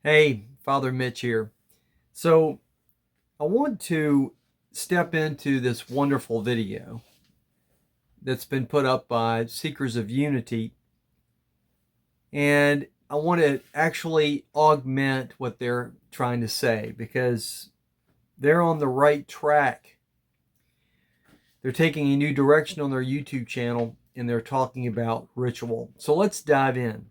Hey, Father Mitch here. So, I want to step into this wonderful video that's been put up by Seekers of Unity, and I want to actually augment what they're trying to say because they're on the right track. They're taking a new direction on their YouTube channel and they're talking about ritual. So, let's dive in.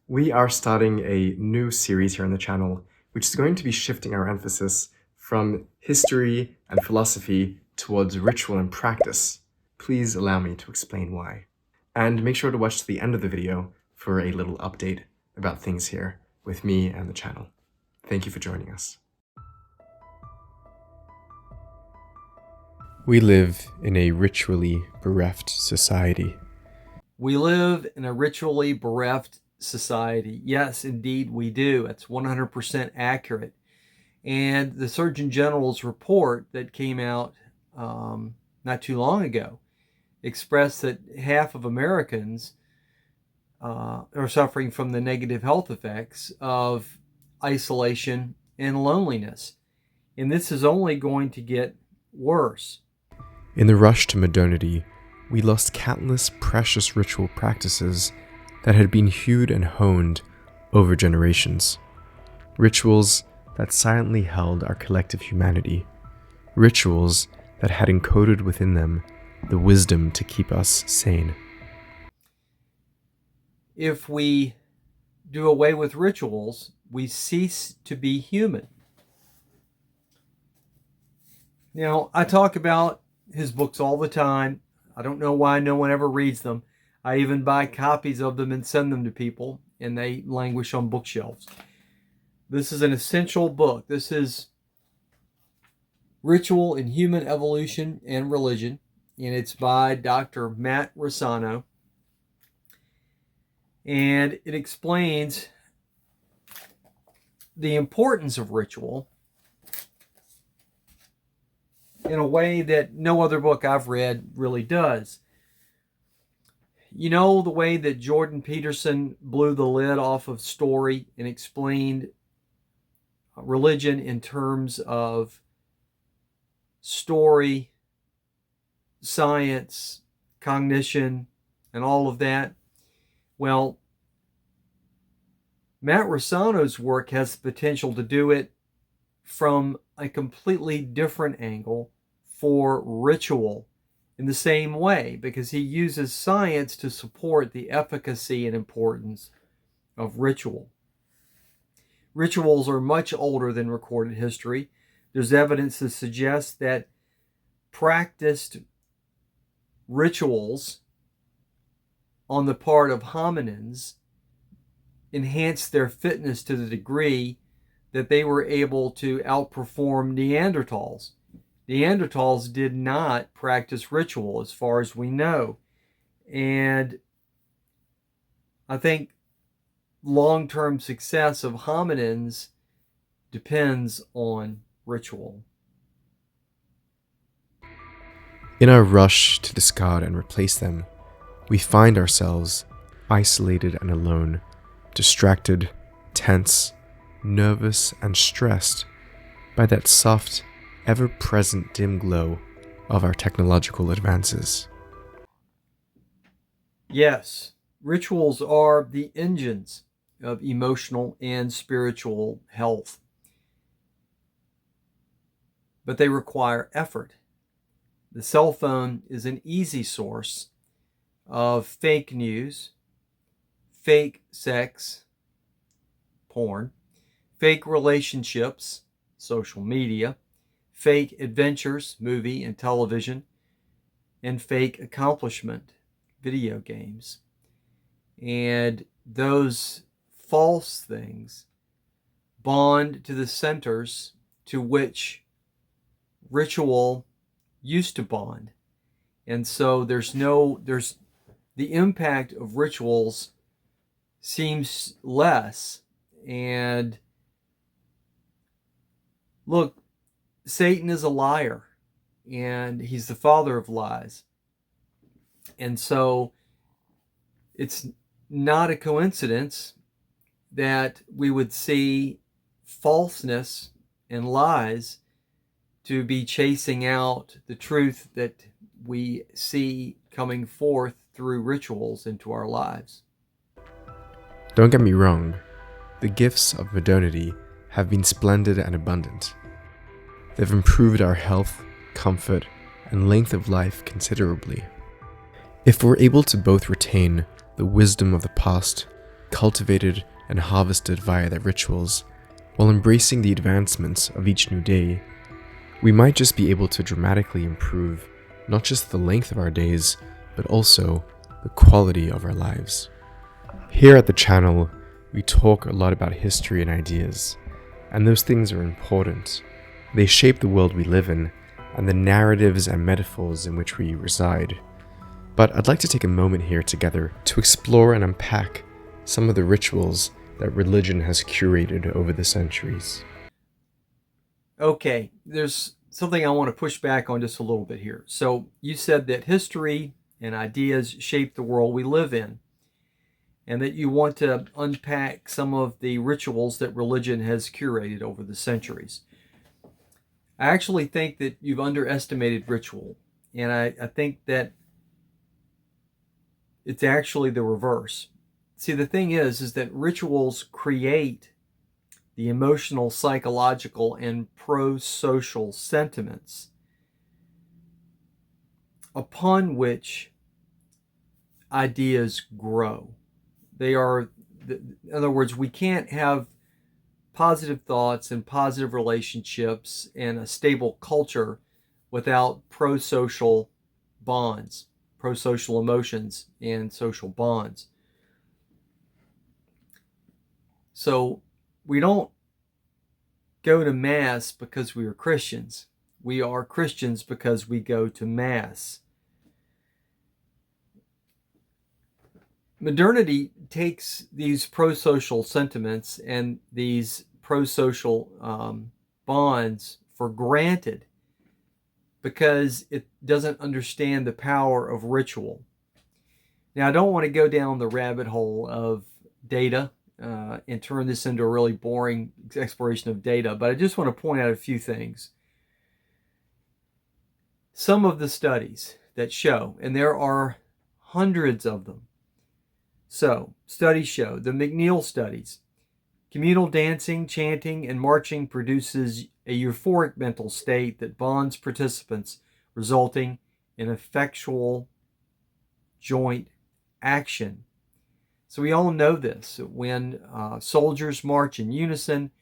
We are starting a new series here on the channel, which is going to be shifting our emphasis from history and philosophy towards ritual and practice. Please allow me to explain why. And make sure to watch to the end of the video for a little update about things here with me and the channel. Thank you for joining us. We live in a ritually bereft society. We live in a ritually bereft society. Yes, indeed, we do. That's 100% accurate. And the Surgeon General's report that came out not too long ago expressed that half of Americans are suffering from the negative health effects of isolation and loneliness. And this is only going to get worse. In the rush to modernity, we lost countless precious ritual practices that had been hewed and honed over generations. Rituals that silently held our collective humanity. Rituals that had encoded within them the wisdom to keep us sane. If we do away with rituals, we cease to be human. Now, I talk about his books all the time. I don't know why no one ever reads them. I even buy copies of them and send them to people, and they languish on bookshelves. This is an essential book. This is Ritual in Human Evolution and Religion, and it's by Dr. Matt Rossano. And it explains the importance of ritual in a way that no other book I've read really does. You know, the way that Jordan Peterson blew the lid off of story and explained religion in terms of story, science, cognition, and all of that? Well, Matt Rossano's work has the potential to do it from a completely different angle for ritual in the same way, because he uses science to support the efficacy and importance of ritual. Rituals are much older than recorded history. There's evidence to suggest that practiced rituals on the part of hominins enhanced their fitness to the degree that they were able to outperform Neanderthals. Neanderthals did not practice ritual as far as we know. And I think long-term success of hominins depends on ritual. In our rush to discard and replace them, we find ourselves isolated and alone, distracted, tense, nervous, and stressed by that soft, ever-present dim glow of our technological advances. Yes, rituals are the engines of emotional and spiritual health, but they require effort. The cell phone is an easy source of fake news, fake sex, porn, fake relationships, social media, fake adventures, movie and television, and fake accomplishment, video games. And those false things bond to the centers to which ritual used to bond. And so there's the impact of rituals seems less. And look, Satan is a liar, and he's the father of lies. And so it's not a coincidence that we would see falseness and lies to be chasing out the truth that we see coming forth through rituals into our lives. Don't get me wrong, the gifts of modernity have been splendid and abundant. They've improved our health, comfort, and length of life considerably. If we're able to both retain the wisdom of the past, cultivated and harvested via their rituals, while embracing the advancements of each new day, we might just be able to dramatically improve not just the length of our days, but also the quality of our lives. Here at the channel, we talk a lot about history and ideas, and those things are important. They shape the world we live in and the narratives and metaphors in which we reside. But I'd like to take a moment here together to explore and unpack some of the rituals that religion has curated over the centuries. Okay, there's something I want to push back on just a little bit here. So you said that history and ideas shape the world we live in, and that you want to unpack some of the rituals that religion has curated over the centuries. I actually think that you've underestimated ritual, and I think that it's actually the reverse. See, the thing is that rituals create the emotional, psychological, and pro-social sentiments upon which ideas grow. They are, in other words, we can't have positive thoughts and positive relationships and a stable culture without pro-social bonds, pro-social emotions, and social bonds. So we don't go to Mass because we are Christians. We are Christians because we go to Mass. Modernity takes these pro-social sentiments and these pro-social bonds for granted because it doesn't understand the power of ritual. Now, I don't want to go down the rabbit hole of data and turn this into a really boring exploration of data, but I just want to point out a few things. Some of the studies that show, and there are hundreds of them. So, studies show, the McNeil studies, communal dancing, chanting, and marching produces a euphoric mental state that bonds participants, resulting in effectual joint action. So we all know this. When soldiers march in unison,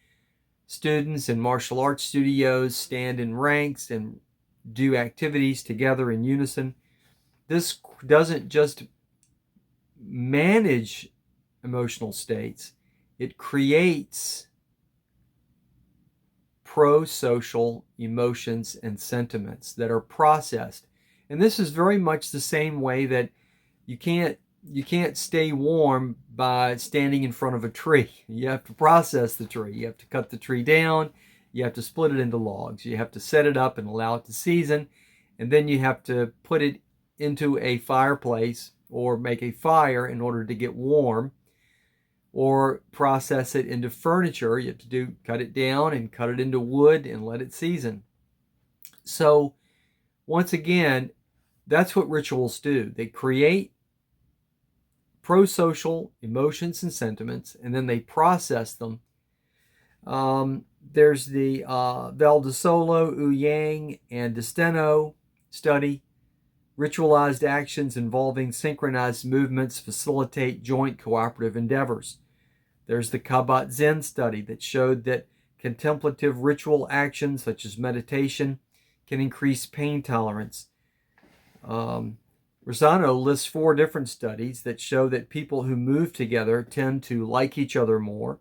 students in martial arts studios stand in ranks and do activities together in unison. This doesn't just manage emotional states, it creates pro-social emotions and sentiments that are processed. And this is very much the same way that you can't stay warm by standing in front of a tree. You have to process the tree. You have to cut the tree down. You have to split it into logs. You have to set it up and allow it to season. And then you have to put it into a fireplace or make a fire in order to get warm, or process it into furniture. You have to cut it down and cut it into wood and let it season. So once again, that's what rituals do. They create pro-social emotions and sentiments, and then they process them. There's the Valdesolo, Yang, and Desteno study. Ritualized actions involving synchronized movements facilitate joint cooperative endeavors. There's the Kabat-Zinn study that showed that contemplative ritual actions such as meditation can increase pain tolerance. Rosano lists 4 different studies that show that people who move together tend to like each other more,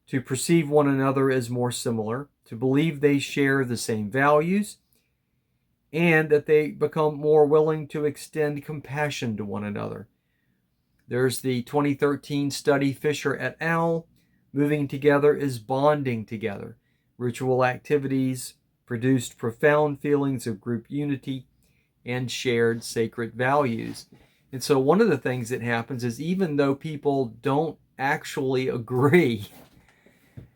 to perceive one another as more similar, to believe they share the same values, and that they become more willing to extend compassion to one another. There's the 2013 study, Fisher et al. Moving together is bonding together. Ritual activities produced profound feelings of group unity and shared sacred values. And so one of the things that happens is, even though people don't actually agree.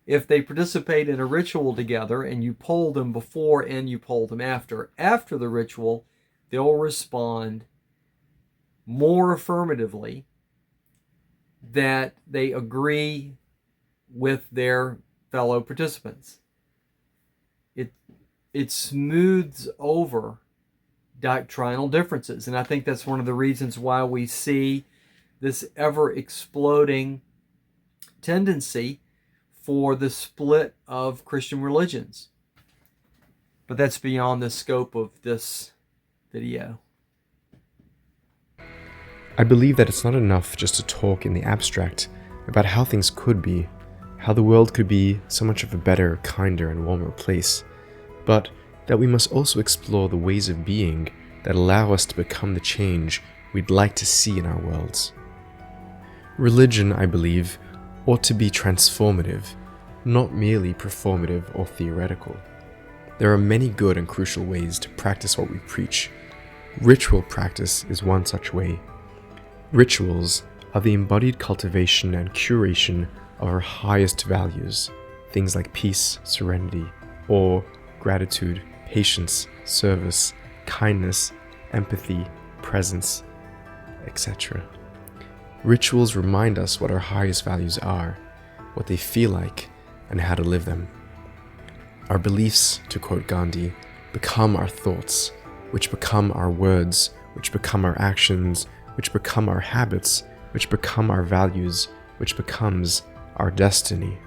If they participate in a ritual together and you poll them before and you poll them after the ritual, they'll respond more affirmatively that they agree with their fellow participants. It smooths over doctrinal differences. And I think that's one of the reasons why we see this ever exploding tendency for the split of Christian religions. But that's beyond the scope of this video. I believe that it's not enough just to talk in the abstract about how things could be, how the world could be so much of a better, kinder, and warmer place, but that we must also explore the ways of being that allow us to become the change we'd like to see in our worlds. Religion, I believe, ought to be transformative, not merely performative or theoretical. There are many good and crucial ways to practice what we preach. Ritual practice is one such way. Rituals are the embodied cultivation and curation of our highest values, things like peace, serenity, awe, gratitude, patience, service, kindness, empathy, presence, etc. Rituals remind us what our highest values are, what they feel like, and how to live them. Our beliefs, to quote Gandhi, become our thoughts, which become our words, which become our actions, which become our habits, which become our values, which becomes our destiny.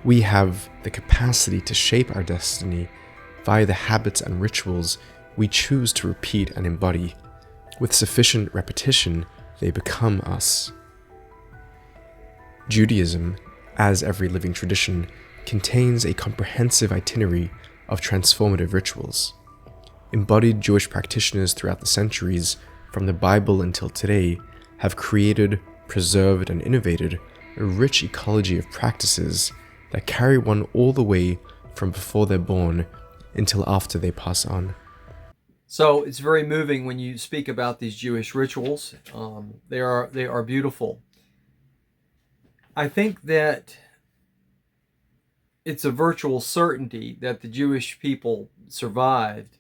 We have the capacity to shape our destiny via the habits and rituals we choose to repeat and embody. With sufficient repetition, they become us. Judaism, as every living tradition, contains a comprehensive itinerary of transformative rituals. Embodied Jewish practitioners throughout the centuries, from the Bible until today, have created, preserved, and innovated a rich ecology of practices that carry one all the way from before they're born until after they pass on. So it's very moving when you speak about these Jewish rituals. They are beautiful. I think that it's a virtual certainty that the Jewish people survived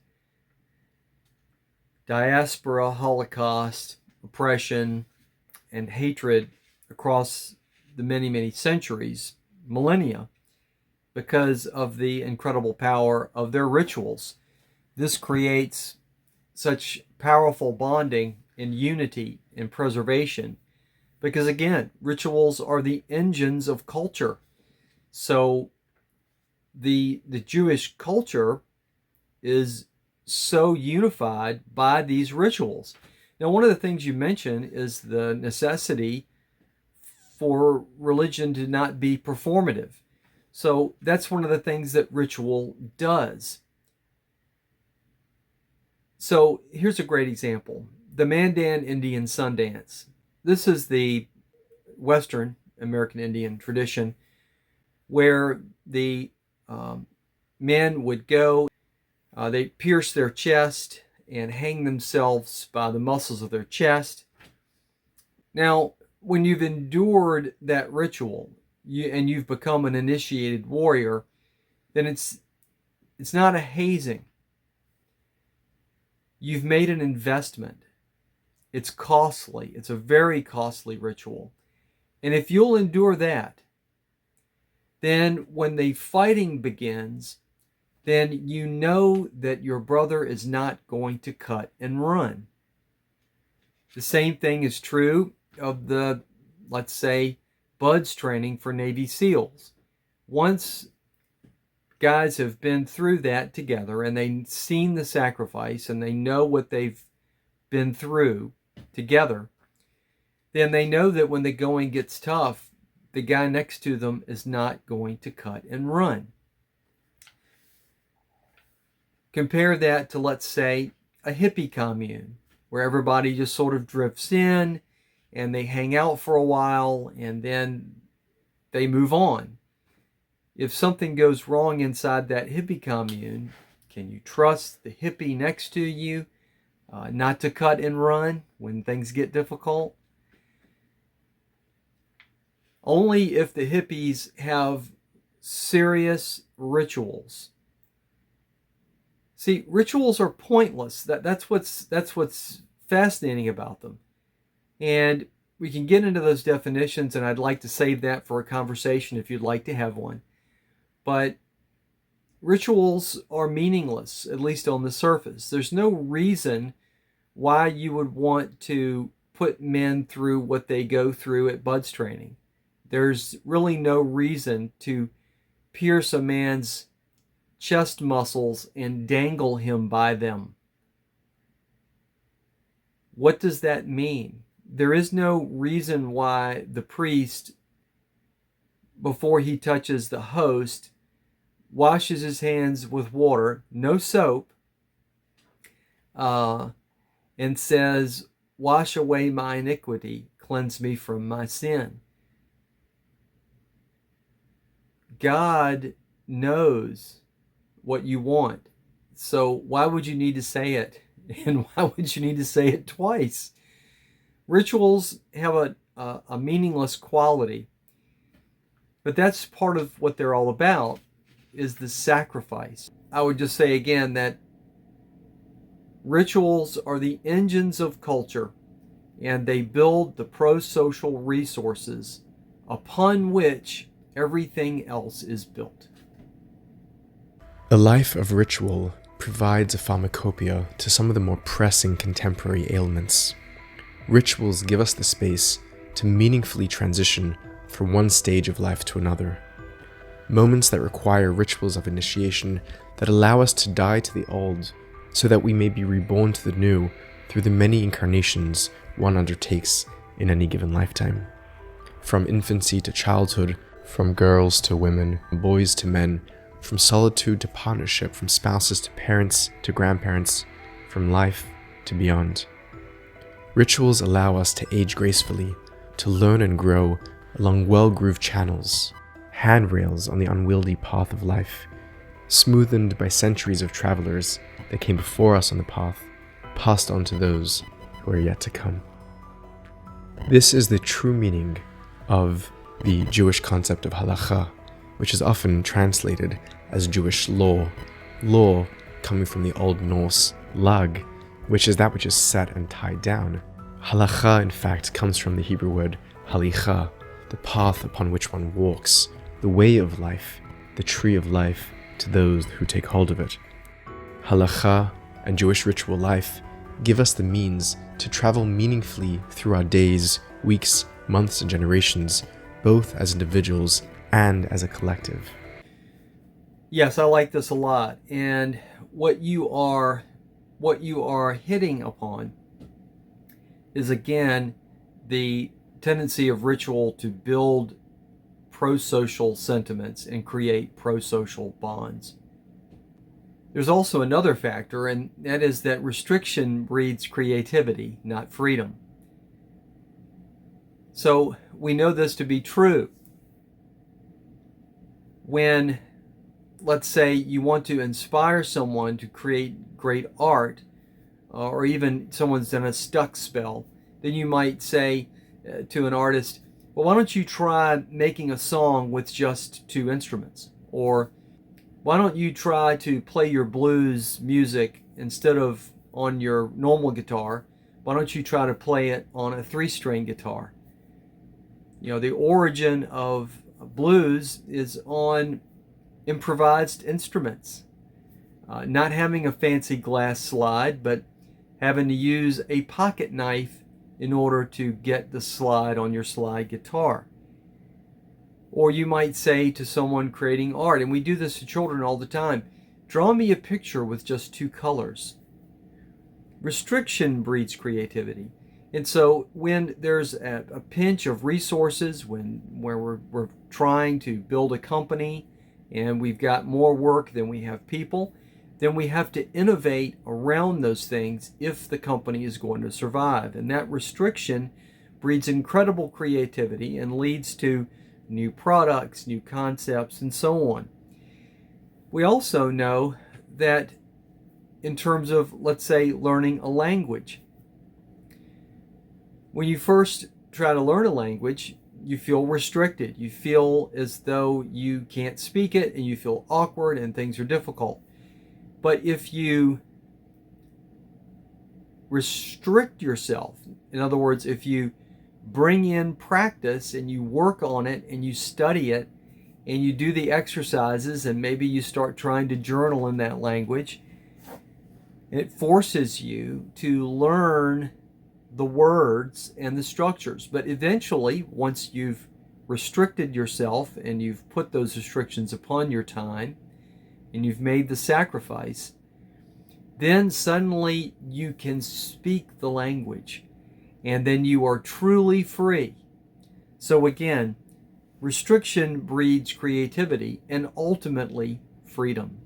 diaspora, Holocaust, oppression, and hatred across the many, many centuries, millennia, because of the incredible power of their rituals. This creates such powerful bonding and unity and preservation because, again, rituals are the engines of culture. So the Jewish culture is so unified by these rituals. Now, one of the things you mentioned is the necessity for religion to not be performative. So that's one of the things that ritual does. So here's a great example. The Mandan Indian Sundance. This is the Western American Indian tradition where the men would go, they pierce their chest and hang themselves by the muscles of their chest. Now, when you've endured that ritual and you've become an initiated warrior, then it's not a hazing. You've made an investment. It's costly. It's a very costly ritual. And if you'll endure that, then when the fighting begins, then you know that your brother is not going to cut and run. The same thing is true of the, let's say, BUDS training for Navy SEALs. Once guys have been through that together and they've seen the sacrifice and they know what they've been through together, then they know that when the going gets tough, the guy next to them is not going to cut and run. Compare that to, let's say, a hippie commune where everybody just sort of drifts in and they hang out for a while and then they move on. If something goes wrong inside that hippie commune, can you trust the hippie next to you not to cut and run when things get difficult? Only if the hippies have serious rituals. See, rituals are pointless. That's what's fascinating about them. And we can get into those definitions, and I'd like to save that for a conversation if you'd like to have one. But rituals are meaningless, at least on the surface. There's no reason why you would want to put men through what they go through at buds training. There's really no reason to pierce a man's chest muscles and dangle him by them. What does that mean? There is no reason why the priest, before he touches the host, washes his hands with water, no soap, and says, "Wash away my iniquity, cleanse me from my sin." God knows what you want. So why would you need to say it? And why would you need to say it twice? Rituals have a meaningless quality. But that's part of what they're all about, is the sacrifice. I would just say again that rituals are the engines of culture, and they build the pro-social resources upon which everything else is built. A life of ritual provides a pharmacopoeia to some of the more pressing contemporary ailments. Rituals give us the space to meaningfully transition from one stage of life to another. Moments that require rituals of initiation that allow us to die to the old so that we may be reborn to the new through the many incarnations one undertakes in any given lifetime. From infancy to childhood, from girls to women, boys to men, from solitude to partnership, from spouses to parents to grandparents, from life to beyond. Rituals allow us to age gracefully, to learn and grow along well-grooved channels, handrails on the unwieldy path of life, smoothened by centuries of travelers that came before us on the path, passed on to those who are yet to come. This is the true meaning of the Jewish concept of halakha, which is often translated as Jewish law. Law coming from the Old Norse lag, which is that which is set and tied down. Halakha, in fact, comes from the Hebrew word halicha, the path upon which one walks, the way of life, the tree of life to those who take hold of it. Halakha and Jewish ritual life give us the means to travel meaningfully through our days, weeks, months, and generations, both as individuals and as a collective. Yes, I like this a lot. And what you are hitting upon is, again, the tendency of ritual to build pro-social sentiments and create pro-social bonds. There's also another factor, and that is that restriction breeds creativity, not freedom. So we know this to be true. When, let's say, you want to inspire someone to create great art, or even someone's done a stuck spell, then you might say to an artist, well, why don't you try making a song with just two instruments? Or why don't you try to play your blues music instead of on your normal guitar? Why don't you try to play it on a 3-string guitar? You know, the origin of blues is on improvised instruments. Not having a fancy glass slide, but having to use a pocket knife in order to get the slide on your slide guitar. Or you might say to someone creating art, and we do this to children all the time, draw me a picture with just 2 colors. Restriction breeds creativity. And so when there's a pinch of resources, where we're trying to build a company and we've got more work than we have people, then we have to innovate around those things if the company is going to survive. And that restriction breeds incredible creativity and leads to new products, new concepts, and so on. We also know that in terms of, let's say, learning a language, when you first try to learn a language, you feel restricted. You feel as though you can't speak it, and you feel awkward and things are difficult. But if you restrict yourself, in other words, if you bring in practice and you work on it and you study it and you do the exercises, and maybe you start trying to journal in that language, and it forces you to learn the words and the structures. But eventually, once you've restricted yourself and you've put those restrictions upon your time and you've made the sacrifice, then suddenly you can speak the language, and then you are truly free. So again, restriction breeds creativity and ultimately freedom.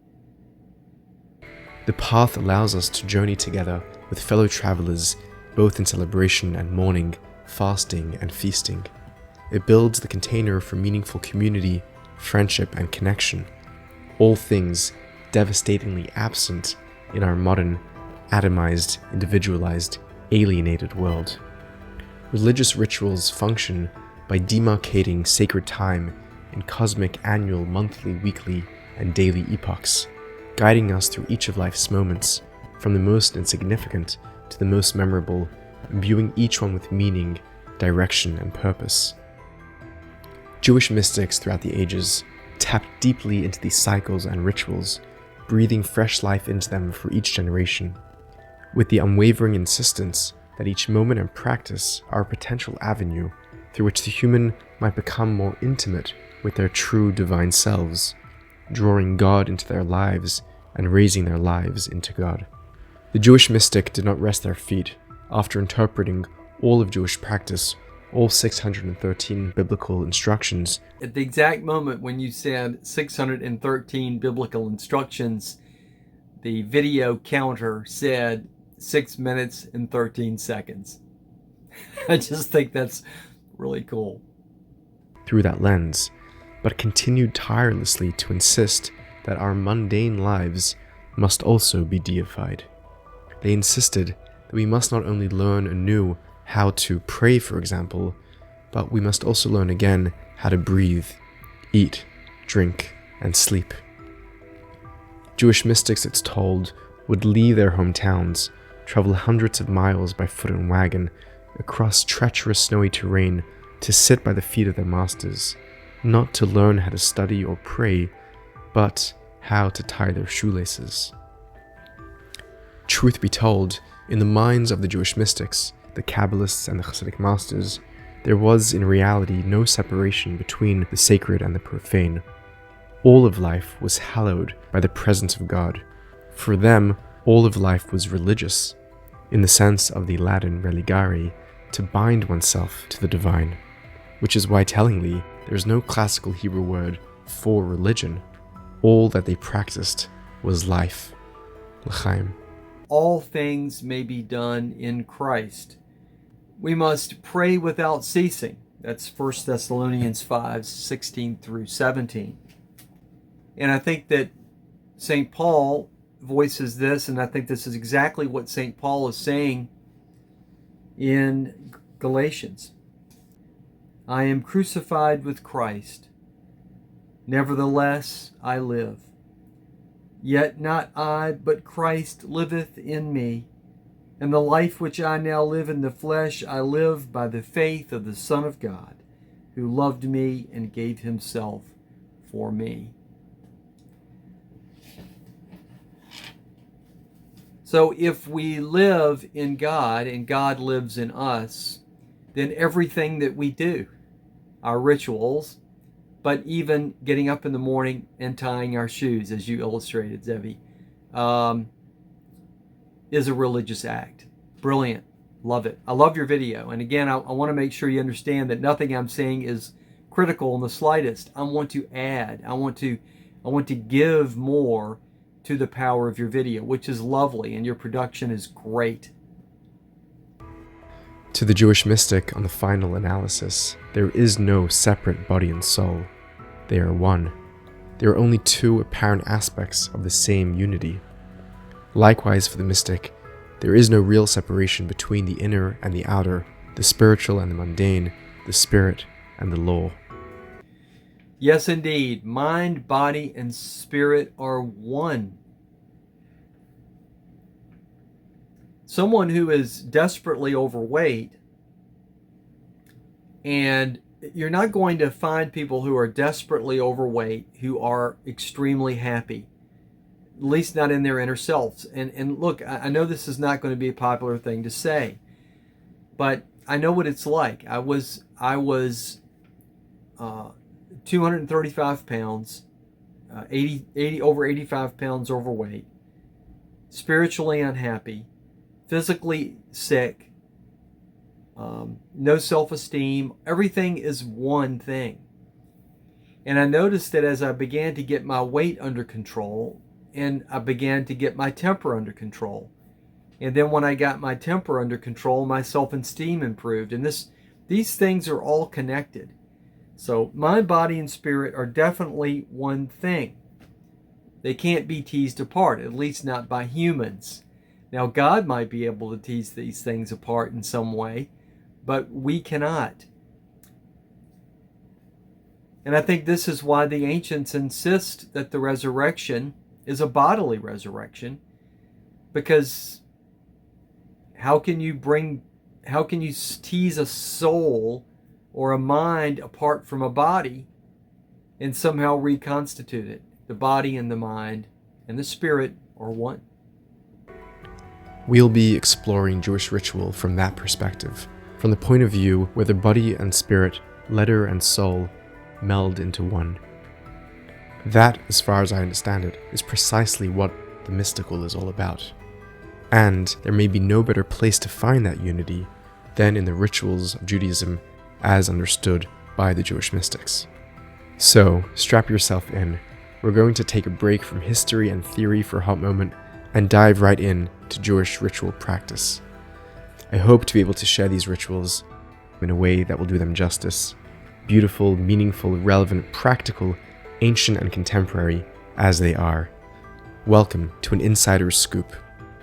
The path allows us to journey together with fellow travelers, both in celebration and mourning, fasting and feasting. It builds the container for meaningful community, friendship, and connection, all things devastatingly absent in our modern, atomized, individualized, alienated world. Religious rituals function by demarcating sacred time in cosmic annual, monthly, weekly, and daily epochs, guiding us through each of life's moments, from the most insignificant to the most memorable, imbuing each one with meaning, direction, and purpose. Jewish mystics throughout the ages tapped deeply into these cycles and rituals, breathing fresh life into them for each generation, with the unwavering insistence that each moment and practice are a potential avenue through which the human might become more intimate with their true divine selves, drawing God into their lives and raising their lives into God. The Jewish mystic did not rest their feet after interpreting all of Jewish practice, all 613 biblical instructions. At the exact moment when you said 613 biblical instructions, the video counter said 6 minutes and 13 seconds. I just think that's really cool. Through that lens, but continued tirelessly to insist that our mundane lives must also be deified. They insisted that we must not only learn anew how to pray, for example, but we must also learn again how to breathe, eat, drink, and sleep. Jewish mystics, it's told, would leave their hometowns, travel hundreds of miles by foot and wagon, across treacherous snowy terrain to sit by the feet of their masters, not to learn how to study or pray, but how to tie their shoelaces. Truth be told, in the minds of the Jewish mystics, the Kabbalists, and the Hasidic masters, there was in reality no separation between the sacred and the profane. All of life was hallowed by the presence of God. For them, all of life was religious, in the sense of the Latin religare, to bind oneself to the divine, which is why, tellingly, there is no classical Hebrew word for religion. All that they practiced was life, l'chaim. All things may be done in Christ. We must pray without ceasing. That's 1 Thessalonians 5, 16 through 17. And I think that St. Paul voices this, and I think this is exactly what St. Paul is saying in Galatians. I am crucified with Christ. Nevertheless, I live. Yet not I, but Christ liveth in me. And the life which I now live in the flesh, I live by the faith of the Son of God, who loved me and gave himself for me. So if we live in God and God lives in us, then everything that we do, our rituals, but even getting up in the morning and tying our shoes, as you illustrated, Zevi, is a religious act. Brilliant. Love it. I love your video. And again, I want to make sure you understand that nothing I'm saying is critical in the slightest. I want to add. I want to give more to the power of your video, which is lovely, and your production is great. To the Jewish mystic, on the final analysis, there is no separate body and soul. They are one. There are only two apparent aspects of the same unity. Likewise, for the mystic, there is no real separation between the inner and the outer, the spiritual and the mundane, the spirit and the law. Yes, indeed. Mind, body, and spirit are one. Someone who is desperately overweight, and you're not going to find people who are desperately overweight who are extremely happy, at least not in their inner selves. And look, I know this is not going to be a popular thing to say, but I know what it's like. I was 235 pounds, 80 over 85 pounds overweight, spiritually unhappy, physically sick, no self-esteem. Everything is one thing. And I noticed that as I began to get my weight under control, and I began to get my temper under control, and then when I got my temper under control, my self-esteem improved. And these things are all connected. So mind, body, and spirit are definitely one thing. They can't be teased apart, at least not by humans. Now, God might be able to tease these things apart in some way, but we cannot. And I think this is why the ancients insist that the resurrection is a bodily resurrection, because how can you tease a soul or a mind apart from a body and somehow reconstitute it? The body and the mind and the spirit are one. We'll be exploring Jewish ritual from that perspective, from the point of view where the body and spirit, letter and soul, meld into one. That, as far as I understand it, is precisely what the mystical is all about. And there may be no better place to find that unity than in the rituals of Judaism as understood by the Jewish mystics. So, strap yourself in. We're going to take a break from history and theory for a hot moment and dive right in to Jewish ritual practice. I hope to be able to share these rituals in a way that will do them justice. Beautiful, meaningful, relevant, practical, ancient and contemporary as they are. Welcome to an insider's scoop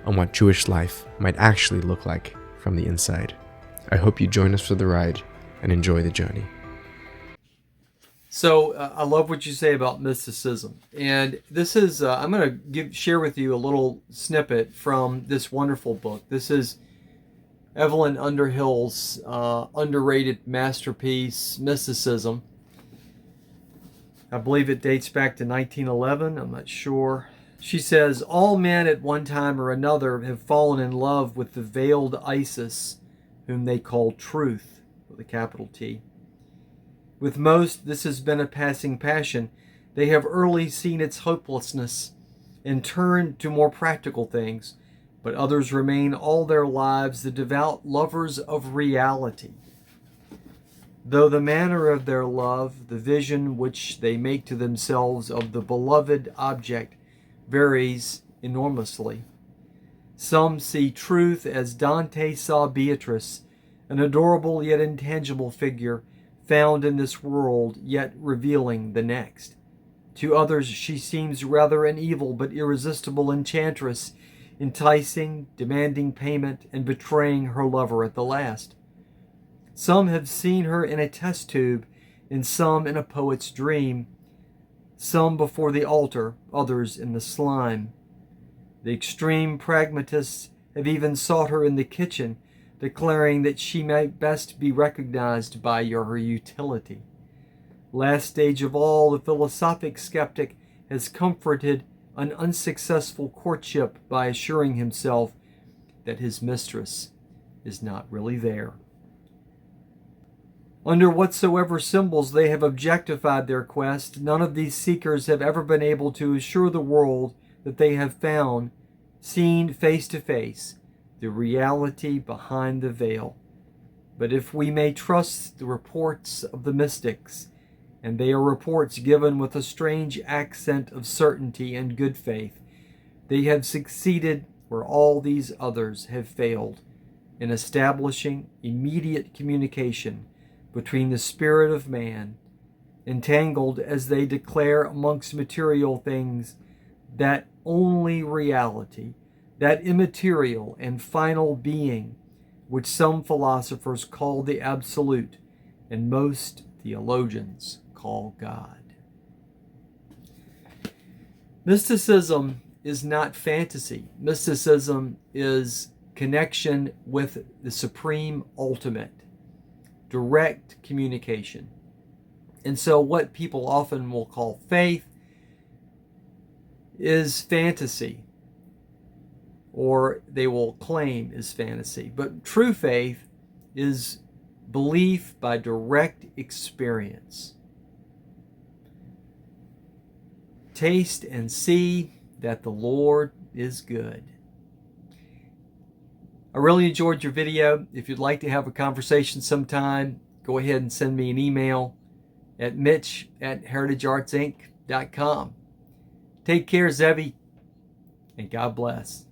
on what Jewish life might actually look like from the inside. I hope you join us for the ride and enjoy the journey. So I love what you say about mysticism, and this is I'm going to share with you a little snippet from this wonderful book. This is Evelyn Underhill's underrated masterpiece, Mysticism. I believe it dates back to 1911. I'm not sure. She says, all men at one time or another have fallen in love with the veiled Isis, whom they call truth, with a capital T. With most, this has been a passing passion. They have early seen its hopelessness and turned to more practical things, but others remain all their lives the devout lovers of reality. Though the manner of their love, the vision which they make to themselves of the beloved object, varies enormously. Some see truth as Dante saw Beatrice, an adorable yet intangible figure, found in this world, yet revealing the next. To others she seems rather an evil but irresistible enchantress, enticing, demanding payment, and betraying her lover at the last. Some have seen her in a test tube, and some in a poet's dream, some before the altar, others in the slime. The extreme pragmatists have even sought her in the kitchen, declaring that she might best be recognized by her utility. Last stage of all, the philosophic skeptic has comforted an unsuccessful courtship by assuring himself that his mistress is not really there. Under whatsoever symbols they have objectified their quest, none of these seekers have ever been able to assure the world that they have found, seen face to face, the reality behind the veil. But if we may trust the reports of the mystics, and they are reports given with a strange accent of certainty and good faith, they have succeeded where all these others have failed, in establishing immediate communication between the spirit of man, entangled as they declare amongst material things, that only reality, that immaterial and final being, which some philosophers call the absolute, and most theologians call God. Mysticism is not fantasy. Mysticism is connection with the supreme ultimate, direct communication. And so what people often will call faith is fantasy, or they will claim is fantasy. But true faith is belief by direct experience. Taste and see that the Lord is good. I really enjoyed your video. If you'd like to have a conversation sometime, go ahead and send me an email at mitch@heritageartsinc.com. Take care, Zevi, and God bless.